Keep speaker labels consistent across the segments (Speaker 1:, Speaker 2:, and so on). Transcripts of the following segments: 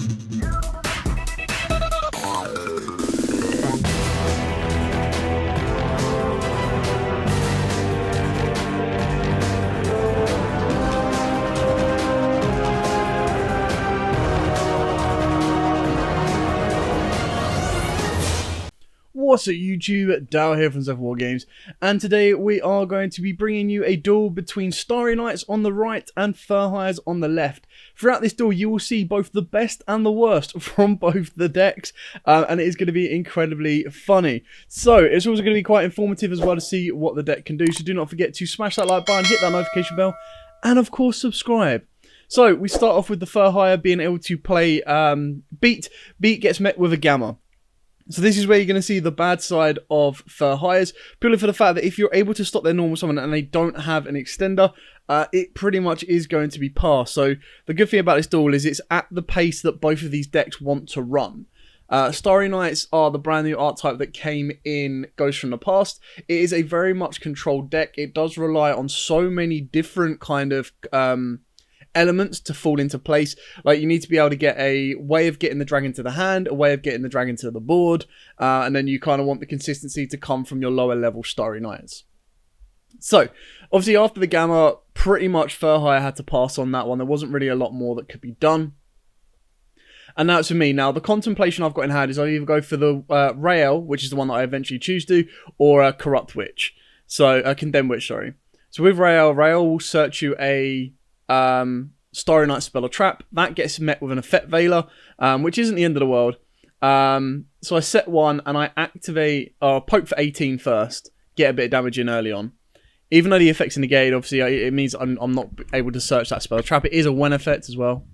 Speaker 1: What's up YouTube, Duel here from War Games, and today we are going to be bringing you a duel between Starry Knights on the right and Furhires on the left. Throughout this duel you will see both the best and the worst from both the decks, and it is going to be incredibly funny. So it's also going to be quite informative as well to see what the deck can do, so do not forget to smash that like button, hit that notification bell, and of course subscribe. So we start off with the Furhire being able to play Beat. Beat gets met with a Gamma. So this is where you're going to see the bad side of Furhires, purely for the fact that if you're able to stop their normal summon and they don't have an extender, it pretty much is going to be passed. So the good thing about this duel is it's at the pace that both of these decks want to run. Starry Knights are the brand new archetype that came in Ghosts from the Past. It is a very much controlled deck. It does rely on so many different kind of elements to fall into place. Like, you need to be able to get a way of getting the dragon to the hand, a way of getting the dragon to the board, and then you kind of want the consistency to come from your lower level Starry Knights. So obviously after the Gamma, pretty much Furhire had to pass on that one. There wasn't really a lot more that could be done. And now it's for me. Now, the contemplation I've got in hand is I either go for the Rael, which is the one that I eventually choose to, or a Corrupt Witch. So, a Condemned Witch, sorry. So with Rael will search you a Starry Night spell or trap. That gets met with an Effect Veiler, which isn't the end of the world. So I set one and I activate, poke for 18 first, get a bit of damage in early on. Even though the effect's negated, obviously it means I'm not able to search that spell or trap. It is a when effect as well.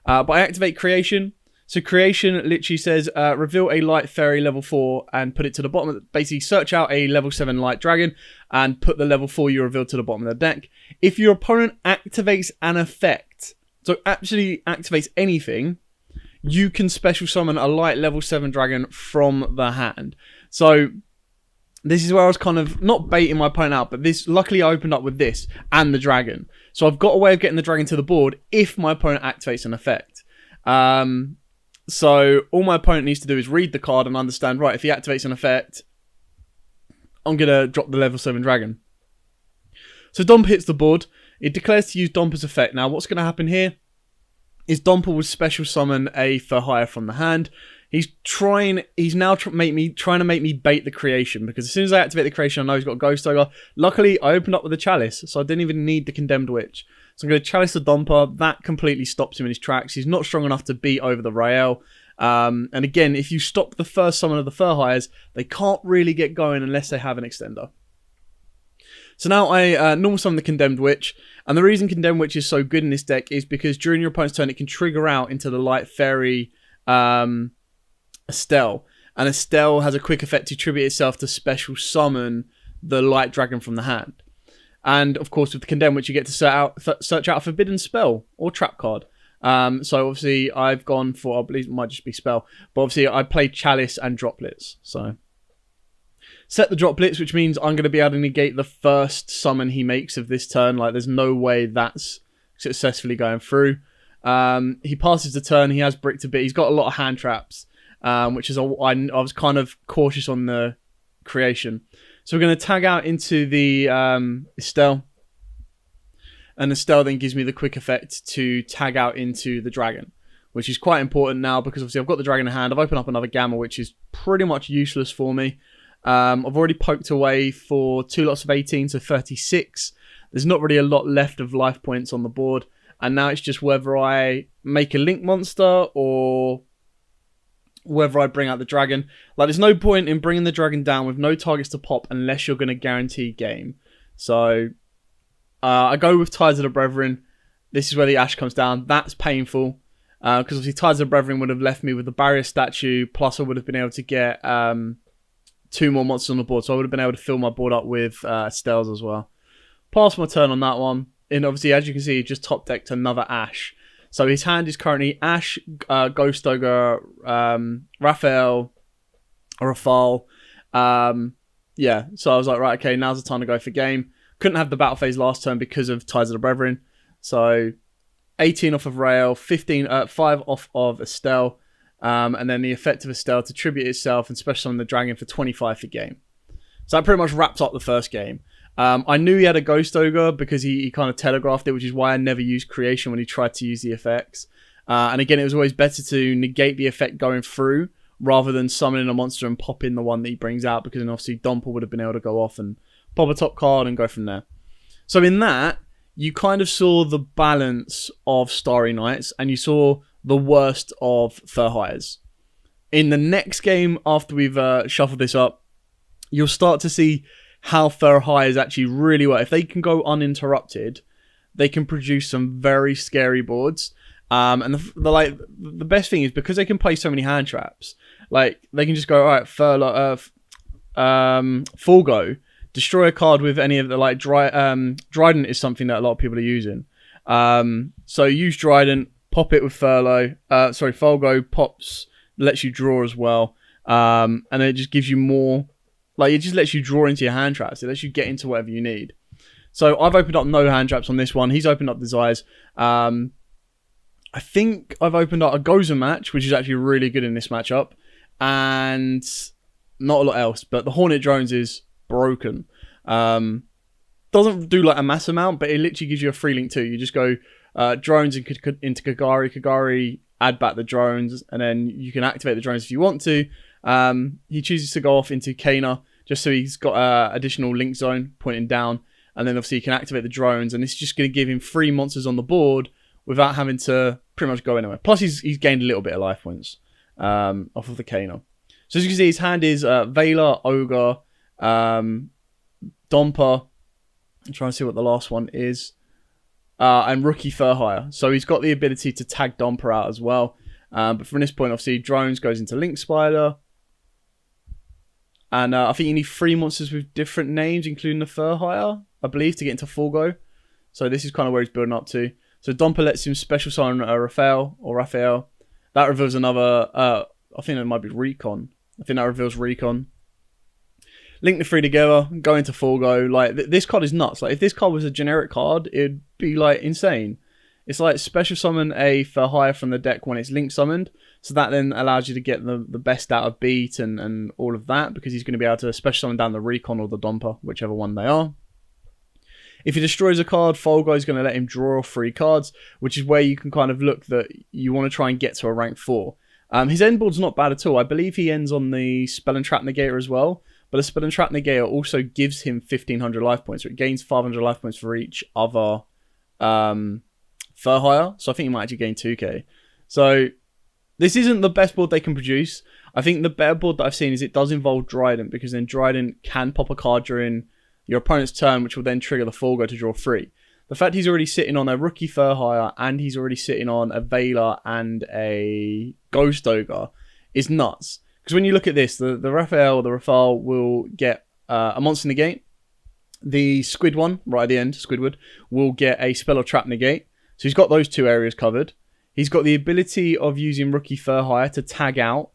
Speaker 1: But I activate Creation. So Creation literally says, reveal a light fairy level 4 and put it to the bottom. Basically, search out a level 7 light dragon and put the level 4 you revealed to the bottom of the deck. If your opponent activates an effect, so actually activates anything, you can special summon a light level 7 dragon from the hand. So this is where I was kind of not baiting my opponent out, but this, luckily I opened up with this and the dragon. So I've got a way of getting the dragon to the board if my opponent activates an effect. So all my opponent needs to do is read the card and understand, right, if he activates an effect, I'm going to drop the level 7 dragon. So Domper hits the board. It declares to use Domper's effect. Now, what's going to happen here is Domper will special summon a Furhire from the hand. He's now trying to make me bait the Creation, because as soon as I activate the Creation, I know he's got a Ghost Ogre. Luckily, I opened up with a Chalice, so I didn't even need the Condemned Witch. So I'm going to Chalice the Domper. That completely stops him in his tracks. He's not strong enough to beat over the Rael. And again, if you stop the first summon of the Furhires, they can't really get going unless they have an extender. So now I normal summon the Condemned Witch. And the reason Condemned Witch is so good in this deck is because during your opponent's turn, it can trigger out into the Light Fairy Estelle. And Estelle has a quick effect to tribute itself to special summon the Light Dragon from the hand. And of course, with the Condemned Witch, you get to search out a forbidden spell or trap card. So obviously, I've gone for, I believe it might just be spell, but obviously I played Chalice and Droplets. So set the Droplets, which means I'm going to be able to negate the first summon he makes of this turn. Like, there's no way that's successfully going through. He passes the turn. He has bricked a bit. He's got a lot of hand traps, which is I was kind of cautious on the Creation. So we're going to tag out into the Estelle. And Estelle then gives me the quick effect to tag out into the dragon, which is quite important now because obviously I've got the dragon in hand. I've opened up another Gamma, which is pretty much useless for me. I've already poked away for 2 lots of 18, so 36. There's not really a lot left of life points on the board. And now it's just whether I make a Link monster or whether I bring out the dragon. Like, there's no point in bringing the dragon down with no targets to pop unless you're going to guarantee game. So I go with Tides of the Brethren. This is where the Ash comes down. That's painful because obviously Tides of the Brethren would have left me with the barrier statue, plus I would have been able to get 2 more monsters on the board. So I would have been able to fill my board up with Stells as well. Pass my turn on that one. And obviously, as you can see, he just top decked another Ash. So his hand is currently Ash, Ghost Ogre, Raphael, Rafal. Yeah, so I was like, right, okay, now's the time to go for game. Couldn't have the battle phase last turn because of Tides of the Brethren. So 18 off of Rael, 5 off of Estelle, and then the effect of Estelle to tribute itself and special summon the dragon for 25 for game. So that pretty much wraps up the first game. I knew he had a Ghost Ogre because he kind of telegraphed it, which is why I never used Creation when he tried to use the effects. And again, it was always better to negate the effect going through rather than summoning a monster and pop in the one that he brings out, because then obviously Domper would have been able to go off and pop a top card and go from there. So in that, you kind of saw the balance of Starry Nights and you saw the worst of Furhires. In the next game, after we've shuffled this up, you'll start to see how Furhires actually really work. If they can go uninterrupted, they can produce some very scary boards. And the best thing is, because they can play so many hand traps, like they can just go, all right, Fulgo, destroy a card with any of the like Drident is something that a lot of people are using. So use Drident, pop it with Fulgo pops, lets you draw as well. And it just gives you more, like it just lets you draw into your hand traps. It lets you get into whatever you need. So I've opened up no hand traps on this one. He's opened up Desires. I think I've opened up a Gozen match, which is actually really good in this matchup, and not a lot else. But the Hornet Drones is broken. Doesn't do like a mass amount, but it literally gives you a free link too. You just go drones into Kagari, add back the drones, and then you can activate the drones if you want to. He chooses to go off into Kana, just so he's got additional link zone pointing down, and then obviously you can activate the drones, and it's just going to give him 3 monsters on the board without having to pretty much go anywhere. Plus, he's gained a little bit of life points off of the Kana. So as you can see, his hand is Veiler, Ogre, Domper. I'm trying to see what the last one is. And Rookie Furhire. So he's got the ability to tag Domper out as well. But from this point, obviously, Drones goes into Link Spider. And I think you need 3 monsters with different names, including the Furhire, I believe, to get into Full Go. So this is kind of where he's building up to. So Domper lets him special summon Raphael. That reveals another, I think it might be Recon. I think that reveals Recon. Link the 3 together, go into Full Go. Like, this card is nuts. Like, if this card was a generic card, it'd be, like, insane. It's like special summon a Furhire from the deck when it's link summoned. So that then allows you to get the best out of Beat and all of that, because he's going to be able to special summon down the Recon or the Domper, whichever one they are. If he destroys a card, Fulgo is going to let him draw 3 cards, which is where you can kind of look that you want to try and get to a rank 4. His end board's not bad at all. I believe he ends on the Spell and Trap Negator as well. But the Spell and Trap Negator also gives him 1,500 life points. So it gains 500 life points for each other Furhire. So I think he might actually gain 2k. So this isn't the best board they can produce. I think the better board that I've seen is it does involve Drident, because then Drident can pop a card during your opponent's turn, which will then trigger the Fulgo to draw 3. The fact he's already sitting on a Rookie Furhire and he's already sitting on a Veiler and a Ghost Ogre is nuts. Because when you look at this, the Raphael or the Rafale will get a Monster Negate. The Squid one, right at the end, Squidward, will get a Spell or Trap Negate. So he's got those 2 areas covered. He's got the ability of using Rookie Furhire to tag out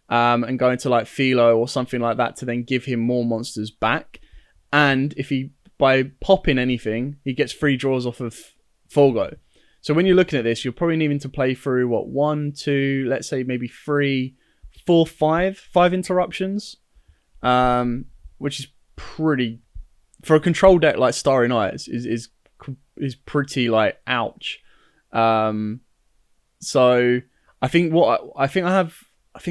Speaker 1: and go into like Philo or something like that to then give him more monsters back. And if he, by popping anything, he gets 3 draws off of Fulgo. So when you're looking at this, you're probably needing to play through, 1, 2, let's say maybe 3, 4, 5 interruptions. Which is pretty, for a control deck like Starry Nights, is pretty like, ouch. So I think I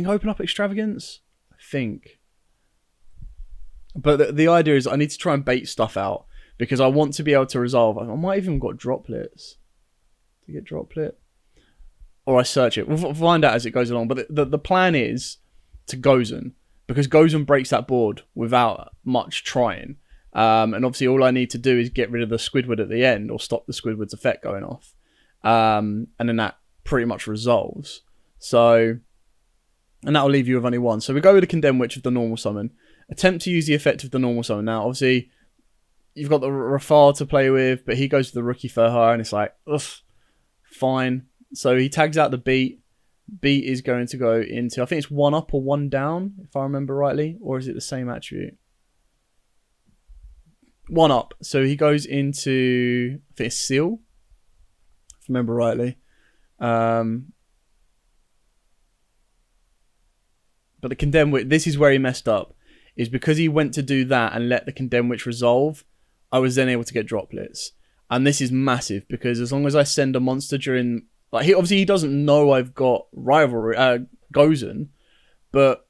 Speaker 1: open up Extravagance. I think. But the idea is I need to try and bait stuff out, because I want to be able to resolve. I might even got droplets. To get droplet? Or I search it. We'll find out as it goes along. But the plan is to Gozen, because Gozen breaks that board without much trying. And obviously all I need to do is get rid of the Squidward at the end, or stop the Squidward's effect going off. And then that pretty much resolves. So, and that'll leave you with only 1. So we go with the Condemned Witch of the normal summon. Attempt to use the effect of the normal summon. Now, obviously, you've got the Rafale to play with, but he goes to the Rookie Furhire, and it's like, ugh, fine. So he tags out the Beat. Beat is going to go into, I think it's 1 up or 1 down, if I remember rightly. Or is it the same attribute? 1 up. So he goes into, I think it's Seal if I remember rightly. But the Condemn Witch, this is where he messed up, is because he went to do that and let the Condemn Witch resolve, I was then able to get droplets. And this is massive, because as long as I send a monster during, like, he doesn't know I've got Rivalry, Gozen, but,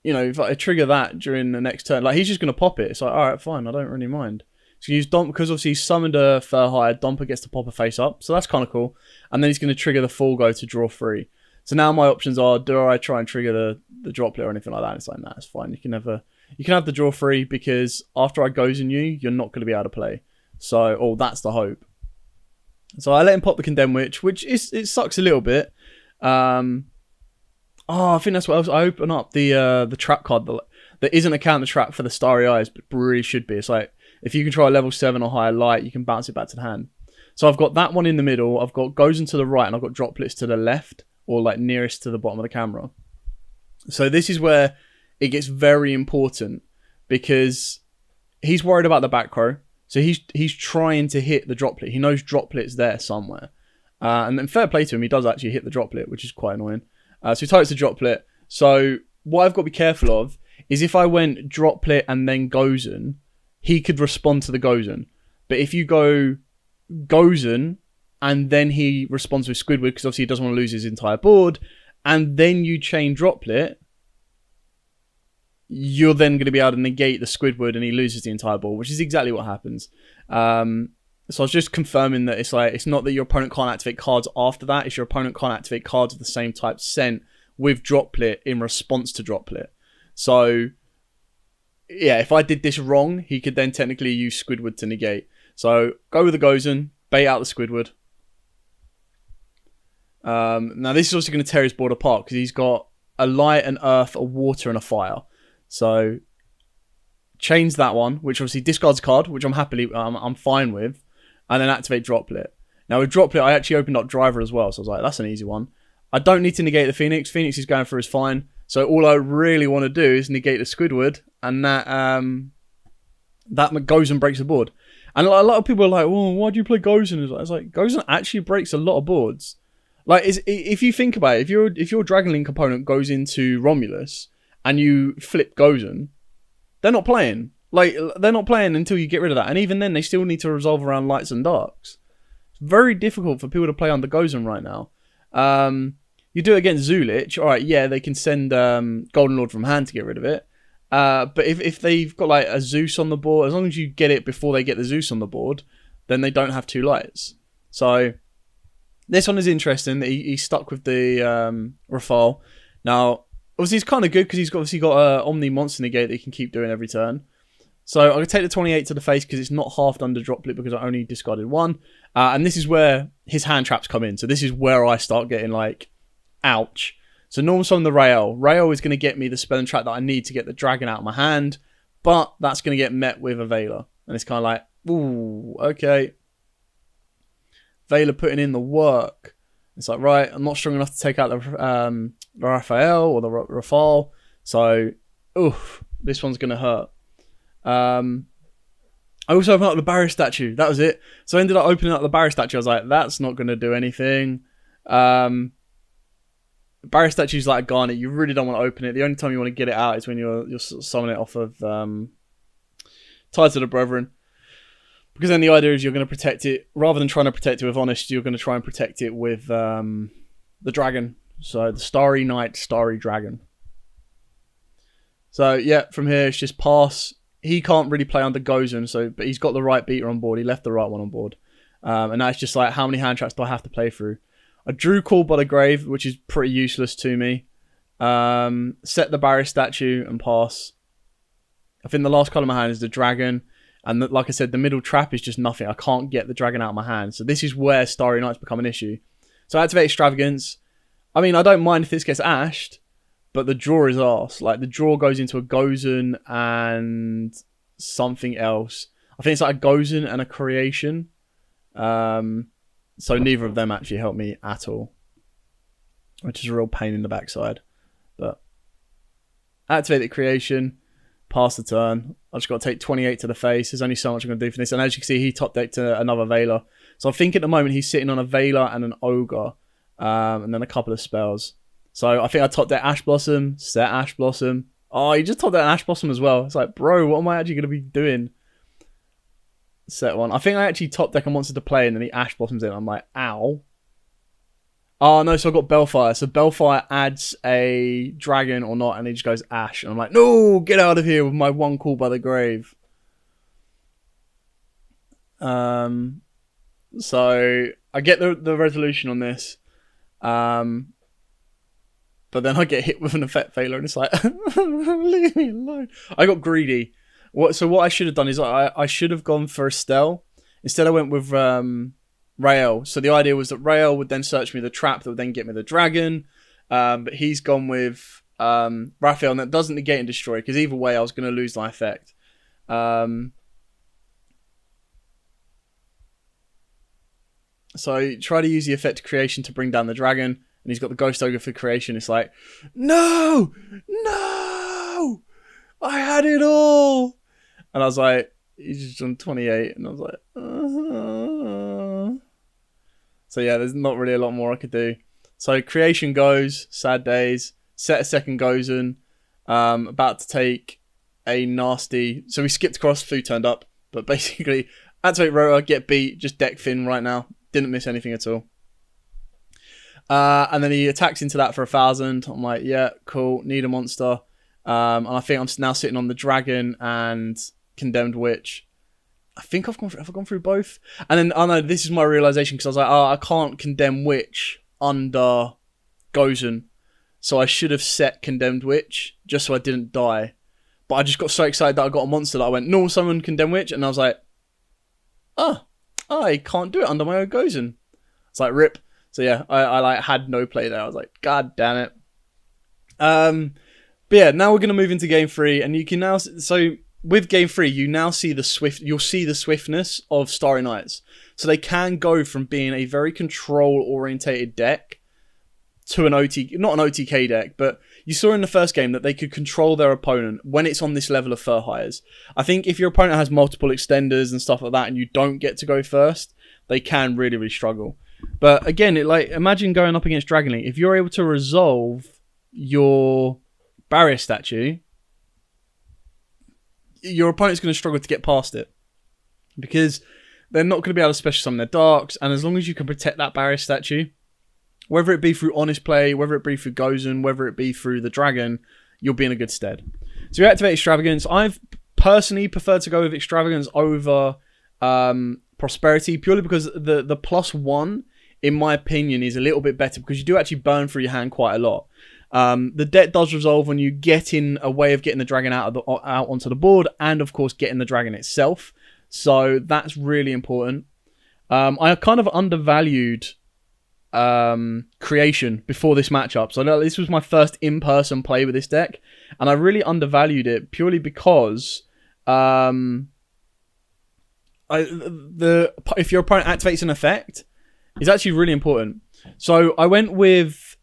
Speaker 1: you know, if I trigger that during the next turn, like, he's just going to pop it. It's like, alright, fine, I don't really mind. So use Domp, because obviously he's summoned a Furhire, Domper gets to pop a face up, so that's kind of cool. And then he's going to trigger the Full Go to draw 3. So now my options are, do I try and trigger the droplet or anything like that? It's like, nah, it's fine. You can have the draw 3, because after I Gozen you, you're not going to be able to play. So, that's the hope. So I let him pop the Condemn Witch, which it sucks a little bit. I think that's what else. I open up the trap card that isn't a counter trap for the Starry Eyes, but really should be. It's like, if you control a level 7 or higher light, you can bounce it back to the hand. So I've got that one in the middle. I've got Gozen to the right, and I've got droplets to the left, or like nearest to the bottom of the camera. So this is where it gets very important, because he's worried about the back row. So he's trying to hit the droplet. He knows droplet's there somewhere. And then fair play to him, he does actually hit the droplet, which is quite annoying. So he targets the droplet. So what I've got to be careful of is if I went droplet and then Gozen, he could respond to the Gozen. But if you go Gozen and then he responds with Squidward, because obviously he doesn't want to lose his entire board, and then you chain droplet, you're then going to be able to negate the Squidward and he loses the entire board, which is exactly what happens. So I was just confirming that it's not that your opponent can't activate cards after that, it's your opponent can't activate cards of the same type sent with droplet in response to droplet. So yeah, if I did this wrong, he could then technically use Squidward to negate. So go with the Gozen, bait out the Squidward. Now this is also going to tear his board apart, because he's got a light, an earth, a water, and a fire. So chains that one, which obviously discards a card, which I'm fine with, and then activate droplet. Now with droplet, I actually opened up driver as well, so I was like, that's an easy one. I don't need to negate the Phoenix. Phoenix is going for is fine. So all I really want to do is negate the Squidward, and that Gozen breaks the board. And a lot of people are like, well, why do you play Gozen? It's like, Gozen actually breaks a lot of boards. Like, if you think about it, if your Dragon Link opponent goes into Romulus and you flip Gozen, they're not playing. Like, they're not playing until you get rid of that. And even then, they still need to resolve around lights and darks. It's very difficult for people to play under Gozen right now. You do it against Zulich, alright, yeah, they can send Golden Lord from hand to get rid of it. But if they've got like a Zeus on the board, as long as you get it before they get the Zeus on the board, then they don't have 2 lights. So this one is interesting. He's stuck with the Rafale. Now, obviously, it's kind of good because he's obviously got an Omni Monster Negate that he can keep doing every turn. So I'm going to take the 28 to the face because it's not halved under droplet because I only discarded 1. And this is where his hand traps come in. So this is where I start getting like, ouch. So normal summon the Rael. Rael is going to get me the spell and trap that I need to get the dragon out of my hand. But that's going to get met with a Veiler. And it's kind of like, ooh, okay. Veiler putting in the work. It's like, right, I'm not strong enough to take out the Raphael or the Rafale. So, oof, this one's going to hurt. I also opened up the Barrier Statue. That was it. So I ended up opening up the Barrier Statue. I was like, that's not going to do anything. Barrier Statue is like a garnet. You really don't want to open it. The only time you want to get it out is when you're summoning it off of Tides of the Brethren. Because then the idea is you're going to protect it. Rather than trying to protect it with Honest, you're going to try and protect it with the Dragon. So the Starry Knight, Starry Dragon. So yeah, from here it's just pass. He can't really play under Gozen, but he's got the right beater on board. He left the right one on board. And now it's just like, how many hand traps do I have to play through? I drew Call by the Grave, which is pretty useless to me. Set the Barrier Statue and pass. I think the last card of my hand is the Dragon. And like I said, the middle trap is just nothing. I can't get the Dragon out of my hand. So this is where Starry Knight's become an issue. So I activate Extravagance. I mean, I don't mind if this gets ashed, but the draw is arse. Like, the draw goes into a Gozen and something else. I think it's like a Gozen and a Creation. So neither of them actually help me at all, which is a real pain in the backside. But activate the Creation, pass the turn. I just got to take 28 to the face. There's only so much I'm going to do for this. And as you can see, he top decked another Veiler. So I think at the moment he's sitting on a Veiler and an Ogre. And then a couple of spells. So I think I top deck Ash Blossom, set Ash Blossom. Oh, he just top decked Ash Blossom as well. It's like, bro, what am I actually going to be doing? Set one. I think I actually top deck a monster to play and then he Ash Blossoms in. I'm like, ow. Oh, no, so I got Bellfire. So Bellfire adds a dragon or not, and he just goes Ash. And I'm like, no, get out of here with my one call by the grave. So I get the resolution on this. But then I get hit with an effect failure, and it's like, leave me alone. I got greedy. So what I should have done is I should have gone for Estelle. Instead I went with Rael. So the idea was that Rael would then search me the trap that would then get me the dragon. But he's gone with Raphael, and that doesn't negate and destroy, because either way I was going to lose my effect. So try to use the effect creation to bring down the dragon, and he's got the Ghost Ogre for creation. It's like, no, I had it all. And I was like, he's just on 28, and I was like, So yeah, there's not really a lot more I could do. So creation goes, sad days, set a second Gozen, about to take a nasty, so we skipped across, food turned up, but basically, activate Rota, get beat, just deck Finn right now, didn't miss anything at all. And then he attacks into that for 1,000, I'm like, yeah, cool, need a monster. And I think I'm now sitting on the dragon and Condemned Witch. I think have I gone through both? And then, oh no, this is my realization, because I was like, oh, I can't Condemn Witch under Gozen. So I should have set Condemned Witch, just so I didn't die. But I just got so excited that I got a monster that I went, normal summon Condemn Witch, and I was like, oh, I can't do it under my own Gozen. It's like, rip. So yeah, I like had no play there. I was like, god damn it. But yeah, now we're going to move into game 3, and you can now, so with game 3, you'll see the swiftness of Starry Nights. So they can go from being a very control-orientated deck to not an OTK deck, but you saw in the first game that they could control their opponent when it's on this level of Fur Hires. I think if your opponent has multiple extenders and stuff like that, and you don't get to go first, they can really, really struggle. But again, imagine going up against Dragon Link. If you're able to resolve your barrier statue, your opponent's going to struggle to get past it, because they're not going to be able to special summon their darks, and as long as you can protect that barrier statue, whether it be through honest play, whether it be through Gozen, whether it be through the dragon, you'll be in a good stead. So you activate Extravagance. I've personally preferred to go with Extravagance over Prosperity, purely because the +1, in my opinion, is a little bit better, because you do actually burn through your hand quite a lot. The deck does resolve when you get in a way of getting the dragon out onto the board, and of course getting the dragon itself. So that's really important. I kind of undervalued creation before this matchup. So this was my first in-person play with this deck, and I really undervalued it purely because if your opponent activates an effect, it's actually really important. So I went with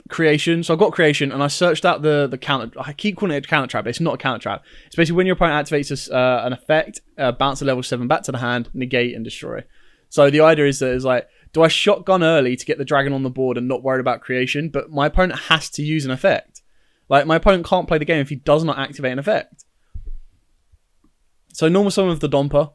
Speaker 1: creation. So I got creation, and I searched out the counter. I keep calling it a counter trap, but it's not a counter trap. It's basically when your opponent activates an effect, bounce a level 7 back to the hand, negate and destroy. So the idea is that it's like, do I shotgun early to get the dragon on the board and not worried about creation? But my opponent has to use an effect. Like, my opponent can't play the game if he does not activate an effect. So normal summon of the Domper,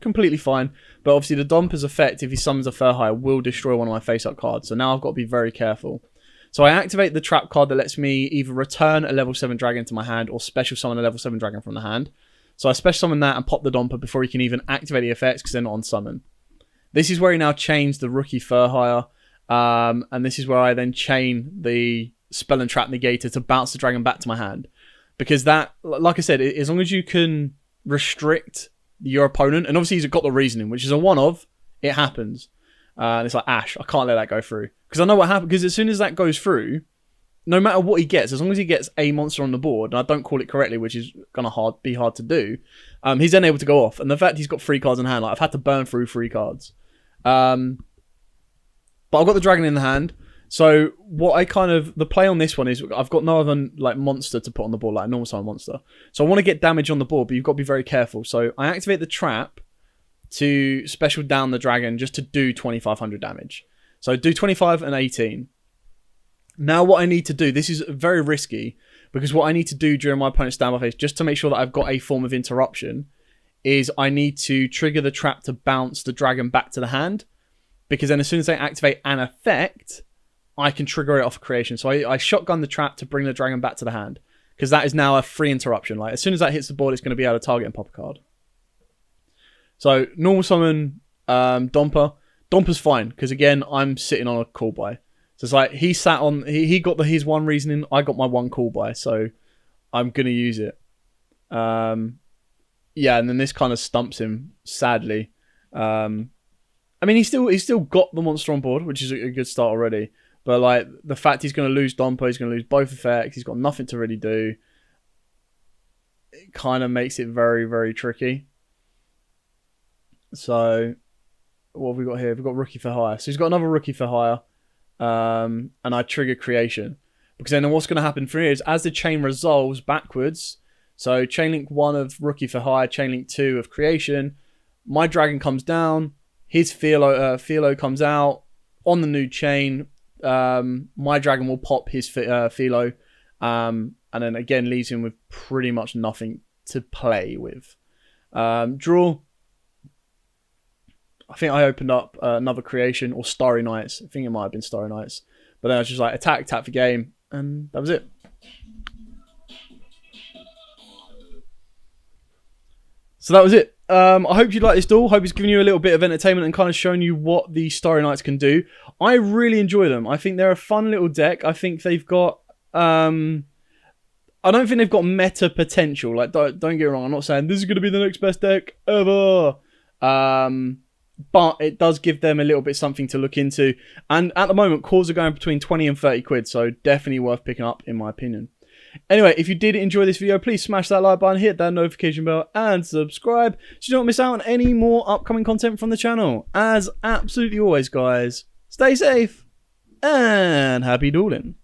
Speaker 1: completely fine. But obviously the Domper's effect, if he summons a Fur Hire, will destroy one of my face-up cards. So now I've got to be very careful. So I activate the trap card that lets me either return a level 7 dragon to my hand or special summon a level 7 dragon from the hand. So I special summon that and pop the Domper before he can even activate the effects, because they're not on summon. This is where he now chains the rookie Fur Hire. And this is where I then chain the Spell and Trap Negator to bounce the dragon back to my hand. Because that, like I said, as long as you can restrict your opponent, and obviously he's got the reasoning, which is a one of, it happens. And it's like, Ash, I can't let that go through. Because I know what happens, because as soon as that goes through, no matter what he gets, as long as he gets a monster on the board, and I don't call it correctly, which is going to be hard to do, he's then able to go off. And the fact he's got 3 cards in hand, like, I've had to burn through 3 cards. But I've got the dragon in the hand. So what I kind of, the play on this one is I've got no other like monster to put on the board, like a normal summon monster. So I want to get damage on the board, but you've got to be very careful. So I activate the trap to special down the dragon just to do 2,500 damage. So do 25 and 18. Now what I need to do, this is very risky, because what I need to do during my opponent's standby phase, just to make sure that I've got a form of interruption, is I need to trigger the trap to bounce the dragon back to the hand. Because then as soon as I activate an effect, I can trigger it off a creation. So I shotgun the trap to bring the dragon back to the hand. Because that is now a free interruption. Like, as soon as that hits the board, it's going to be able to target and pop a card. So, normal summon Domper. Domper's fine, because again, I'm sitting on a call buy. So it's like, he sat on... He got his one reasoning, I got my one call buy. So, I'm going to use it. Yeah, and then this kind of stumps him, sadly. I mean, he's still got the monster on board, which is a good start already. But like the fact he's going to lose Domper, he's going to lose both effects, he's got nothing to really do. It kind of makes it very, very tricky. So what have we got here? We've got Rookie for Hire. So he's got another Rookie for Hire. And I trigger Creation. Because then what's going to happen for me is as the chain resolves backwards, so chain link 1 of Rookie for Hire, chain link 2 of Creation, my dragon comes down, his Philo comes out on the new chain. My dragon will pop his Philo, and then again leaves him with pretty much nothing to play with. Draw. I think I opened up another creation, or Starry Nights. I think it might have been Starry Nights. But then I was just like, attack, tap for game, and that was it. So that was it. I hope you like this duel. Hope it's given you a little bit of entertainment and kind of shown you what the Starry Nights can do. I really enjoy them. I think they're a fun little deck. I think they've got... I don't think they've got meta potential. Like, don't get me wrong. I'm not saying this is going to be the next best deck ever. But it does give them a little bit something to look into. And at the moment, cores are going between 20 and 30 quid. So definitely worth picking up, in my opinion. Anyway, if you did enjoy this video, please smash that like button, hit that notification bell, and subscribe so you don't miss out on any more upcoming content from the channel. As absolutely always, guys, stay safe and happy dueling.